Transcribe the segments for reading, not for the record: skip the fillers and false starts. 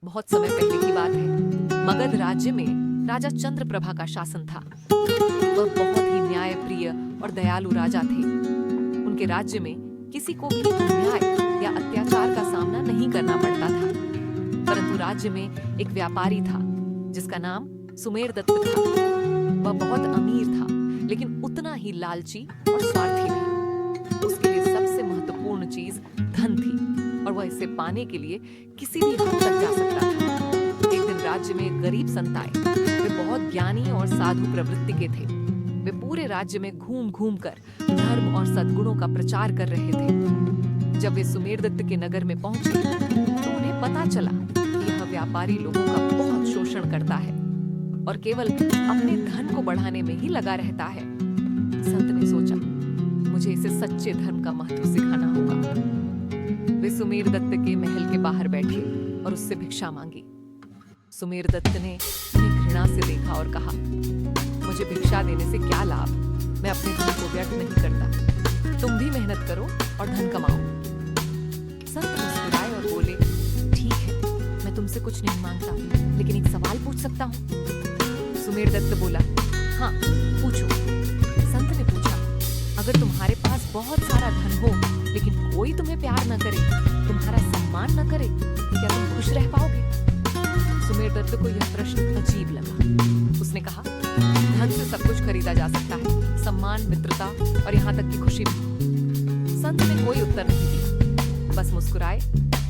बहुत समय पहले की बात है। मगध राज्य में राजा चंद्रप्रभा का शासन था। वह बहुत ही न्यायप्रिय और दयालु राजा थे। उनके राज्य में किसी को भी अन्याय या अत्याचार का सामना नहीं करना पड़ता था। परंतु राज्य में एक व्यापारी था जिसका नाम सुमेरदत्त था। वह बहुत अमीर था, लेकिन उतना ही लालची और स्वार्थी भी। उसके लिए सबसे महत्वपूर्ण चीज धन थी और वह इसे पाने के लिए किसी भी हद तक जा सकता था। एक दिन राज्य में एक गरीब संत आए। वे बहुत ज्ञानी और साधु प्रवृत्ति के थे। वे पूरे राज्य में घूम घूम कर धर्म और सद्गुणों का प्रचार कर रहे थे। जब वे सुमेरदत्त के नगर में पहुंचे तो उन्हें पता चला कि यह व्यापारी लोगों का बहुत शोषण करता है और केवल अपने धन को बढ़ाने में ही लगा रहता है। संत ने सोचा, मुझे इसे सच्चे धर्म का महत्व सिखाना होगा। वे सुमेरदत्त के महल के बाहर बैठे और उससे भिक्षा मांगी। सुमेरदत्त ने उन्हें घृणा से देखा और कहा, मुझे भिक्षा देने से क्या लाभ? मैं अपने धन को व्यर्थ नहीं करता। तुम भी मेहनत करो और धन कमाओ। संत मुस्कुराए और बोले, ठीक है, मैं तुमसे कुछ नहीं मांगता, लेकिन एक सवाल पूछ सकता हूँ? सुमेरदत्त बोला, हाँ पूछो। संत ने पूछा, अगर तुम्हारे पास बहुत सारा धन हो लेकिन कोई तुम्हें प्यार न करे, तुम्हारा सम्मान न करे, तो क्या तुम खुश रह पाओगे? सुमेरदत्त को यह प्रश्न अजीब लगा। उसने कहा, धन से सब कुछ खरीदा जा सकता है, सम्मान, मित्रता और यहाँ तक कि खुशी भी। संत ने कोई उत्तर नहीं दिया, बस मुस्कुराए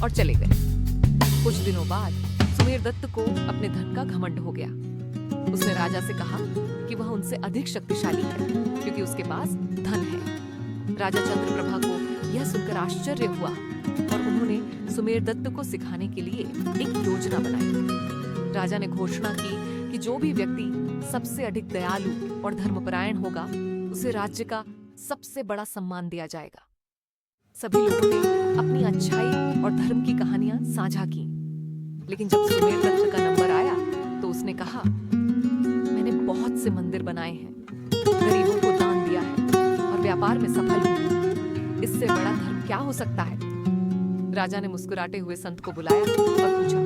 और चले गए। कुछ दिनों बाद सुमेरदत्त को अपने धन का घमंड हो गया। उसने राजा से कहा कि वह उनसे अधिक शक्तिशाली है क्योंकि उसके पास धन है। राजा चंद्रप्रभा को यह सुनकर आश्चर्य हुआ और उन्होंने सुमेरदत्त को सिखाने के लिए एक योजना बनाई। राजा ने घोषणा की कि जो भी व्यक्ति सबसे अधिक दयालु और धर्मपरायण होगा, उसे राज्य का सबसे बड़ा सम्मान दिया जाएगा। सभी लोगों ने अपनी अच्छाई और धर्म की कहानियां साझा की, लेकिन जब सुमेरदत्त का नंबर आया तो उसने कहा, मैंने बहुत से मंदिर बनाए हैं, गरीबों को दान दिया है और व्यापार में सफल हूं। इससे बड़ा धर्म क्या हो सकता है? राजा ने मुस्कुराते हुए संत को बुलाया और पूछा,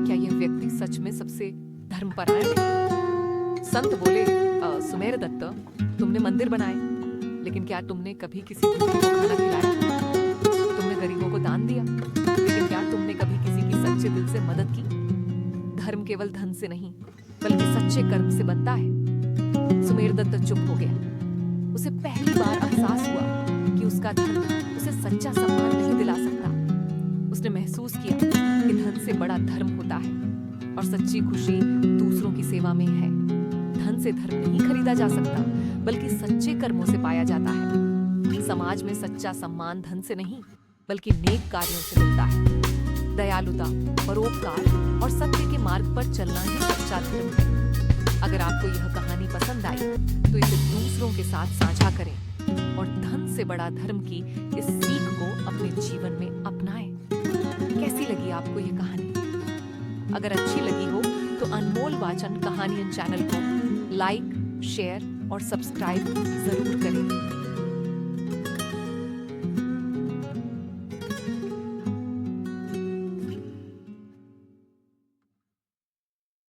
क्या यह व्यक्ति सच में सबसे धर्मपरायण है? संत बोले, सुमेरदत्त, तुमने मंदिर बनाए, लेकिन क्या तुमने कभी किसी भूखे को खाना खिलाया? तुमने गरीबों को दान दिया, लेकिन क्या तुमने कभी किसी की सच्चे दिल से मदद की? धर्म केवल धन से नहीं, बल्कि सच्चे कर्म से बनता है। सुमेरदत्त चुप हो गया। उसे पहली बार एहसास हुआ कि उसका धन उसे सच्चा सम्मान नहीं दिला सकता। उसने महसूस किया कि धन से बड़ा धर्म होता है और सच्ची खुशी दूसरों की सेवा में है। धन से धर्म नहीं खरीदा जा सकता, बल्कि सच्चे कर्मों से पाया जाता है। समाज में सच्चा सम्मान धन से नहीं, बल्कि नेक कार्यों से मिलता है। दयालुता, परोपकार और सत्य के मार्ग पर चलना ही सच्चा धर्म है। अगर आपको यह कहानी पसंद आई तो इसे दूसरों के साथ साझा करें और धन से बड़ा धर्म की इस सीख को अपने जीवन में अपनाएं। कैसी लगी आपको यह कहानी? अगर अच्छी लगी हो तो अनमोल वाचन कहानियन चैनल को लाइक, शेयर और सब्सक्राइब जरूर करें।